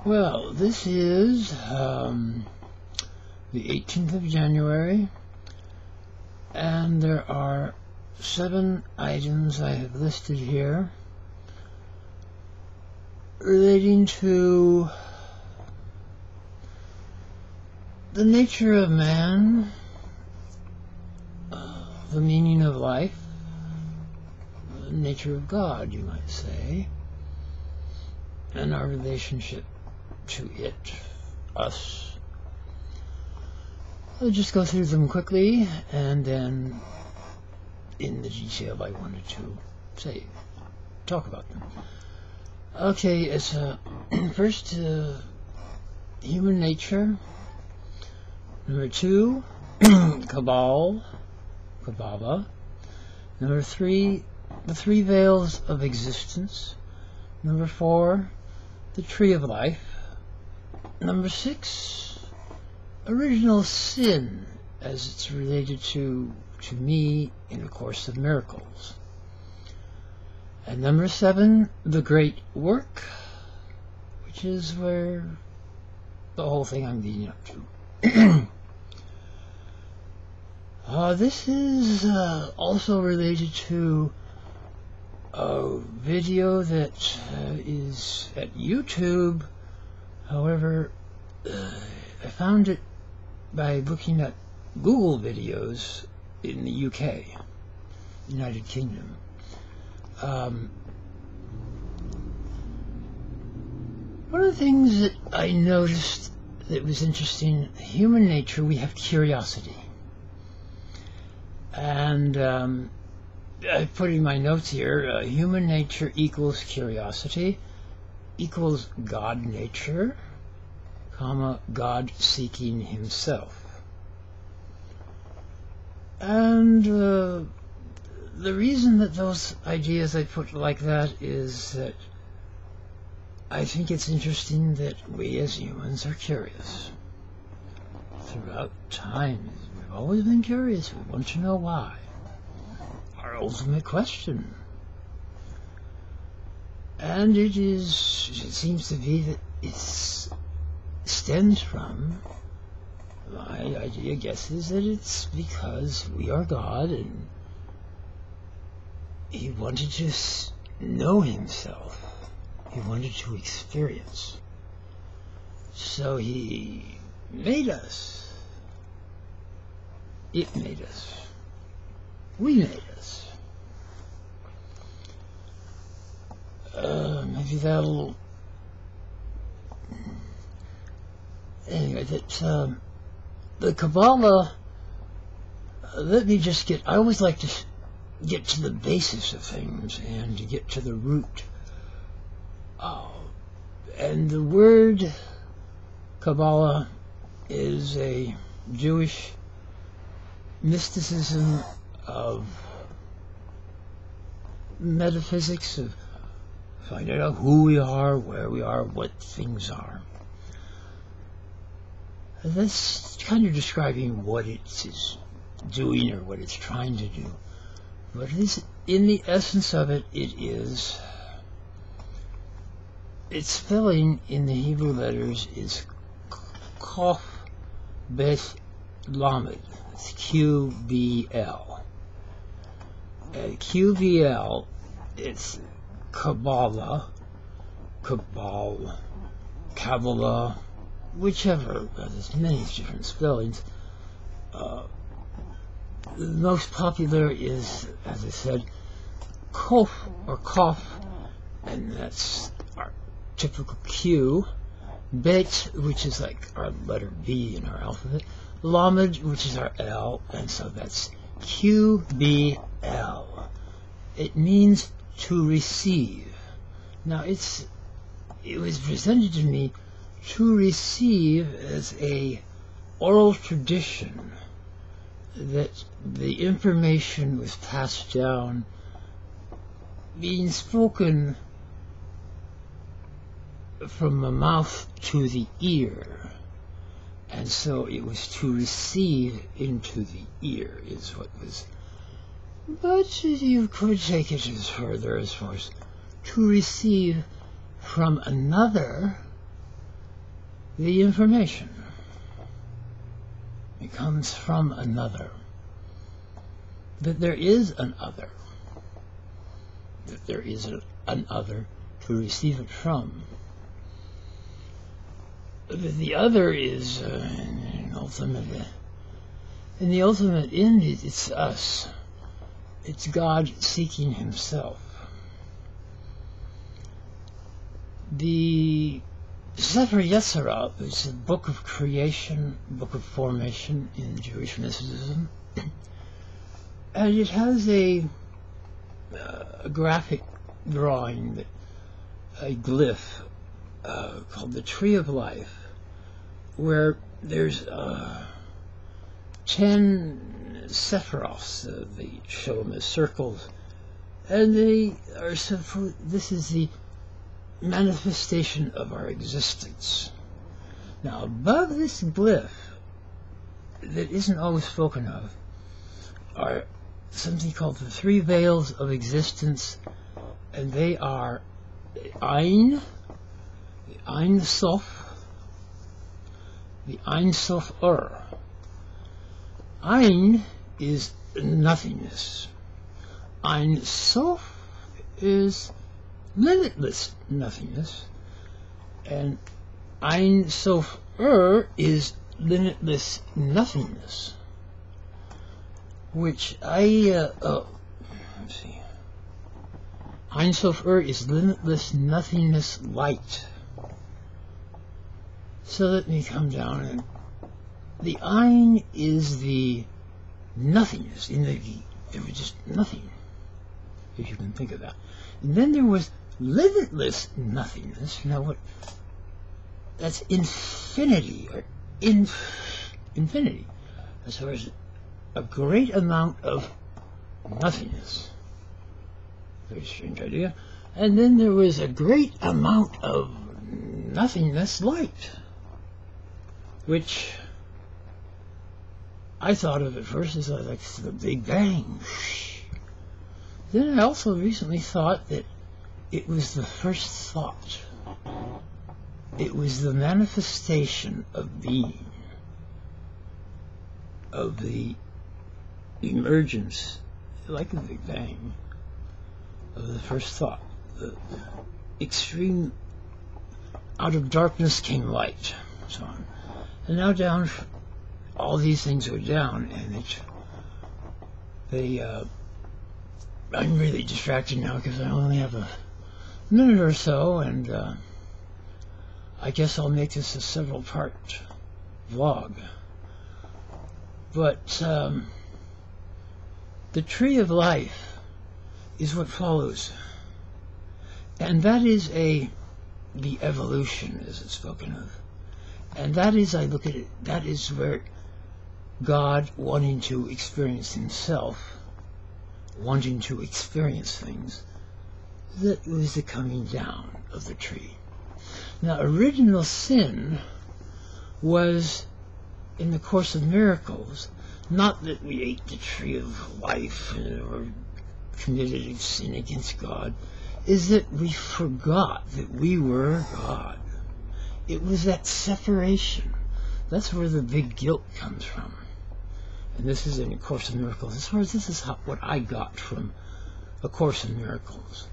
Well, this is the 18th of January, and there are 7 items I have listed here relating to the nature of man, the meaning of life, the nature of God, you might say, and our relationship to it, us. I'll just go through them quickly, and then in the detail I wanted to talk about them. Okay, it's first human nature. Number 2, Qabala. Number 3, the 3 veils of existence. Number 4, the tree of life. Number 6, original sin as it's related to me in A Course of Miracles. And number 7, the great work, which is where the whole thing I'm leading up to. This is also related to a video that is at YouTube. However, I found it by looking at Google videos in the UK, United Kingdom. One of the things that I noticed that was interesting, human nature, we have curiosity. And I put in my notes here, human nature equals curiosity, equals God nature, comma, God seeking himself. And the reason that those ideas I put like that is that I think it's interesting that we as humans are curious. Throughout time, we've always been curious. We want to know why. Our ultimate question. And it seems to be that it stems from, my idea, guess, is that it's because we are God and he wanted to know himself. He wanted to experience. So he made us. It made us. We made us. Maybe that'll... Anyway, the Qabala, let me just I always like to get to the basis of things and to get to the root. And the word Qabala is a Jewish mysticism of metaphysics, of finding out who we are, where we are, what things are. And that's kind of describing what it is doing or what it's trying to do. But it is, in the essence of it, its spelling in the Hebrew letters is Kof Bet Lamed. It's QBL. And QBL, it's Qabala, Qabala, whichever. There's many different spellings. The most popular is, as I said, Kof or Kof, and that's our typical Q. Bet, which is like our letter B in our alphabet. Lamed, which is our L, and so that's QBL. It means to receive. Now it was presented to me to receive as a oral tradition, that the information was passed down, being spoken from the mouth to the ear, and so it was to receive into the ear is what was. But you could take it as further as far as to receive from another the information. It comes from another. That there is an other. That there is an other to receive it from. That the other is in the ultimate end, it's us. It's God seeking himself. The Sefer Yetzirah is a book of creation, book of formation in Jewish mysticism, and it has a graphic drawing, a glyph called the Tree of Life, where there's 10 sephiroths. They show them as circles, and they are this is the manifestation of our existence. Now, above this glyph, that isn't always spoken of, are something called the 3 veils of existence, and they are the Ein Sof, the Ein Sof Ein is nothingness. Ein Sof is limitless nothingness, and Ein Sof is limitless nothingness, which let's see. Ein Sof is limitless nothingness light. So let me come down, and the Ein is the nothingness. There was just nothing, if you can think of that. And then there was limitless nothingness. Now what? That's infinity, or infinity. As far as a great amount of nothingness. Very strange idea. And then there was a great amount of nothingness light, which I thought of at first as like the Big Bang. Then I also recently thought that it was the first thought. It was the manifestation of being, of the emergence, like the Big Bang, of the first thought. The extreme, out of darkness came light, so on. And now down, all these things are down, and I'm really distracted now because I only have a minute or so, and I guess I'll make this a several-part vlog. But the Tree of Life is what follows, and that is the evolution, as it's spoken of. And that is, I look at it, that is where God, wanting to experience himself, wanting to experience things, that was the coming down of the tree. Now, original sin was, in the Course of Miracles, not that we ate the tree of life or committed a sin against God, is that we forgot that we were God. It was that separation. That's where the big guilt comes from. And this is in A Course in Miracles. As far as this is what I got from A Course in Miracles.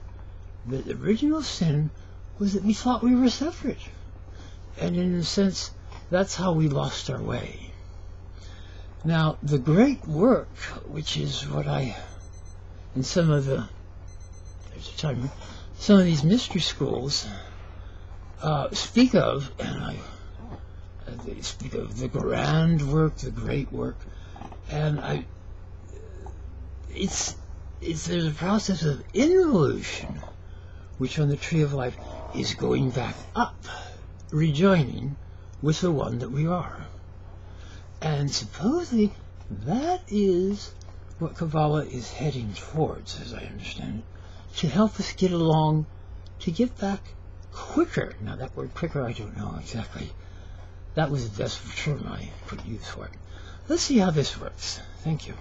The original sin was that we thought we were separate. And in a sense, that's how we lost our way. Now, the great work, which is what in some of these mystery schools speak of, and they speak of the grand work, the great work, and there's a process of involution, which on the Tree of Life is going back up, rejoining with the one that we are. And supposedly that is what Qabala is heading towards, as I understand it, to help us get along, to get back quicker. Now that word quicker, I don't know exactly. That was the best term I could use for it. Let's see how this works. Thank you.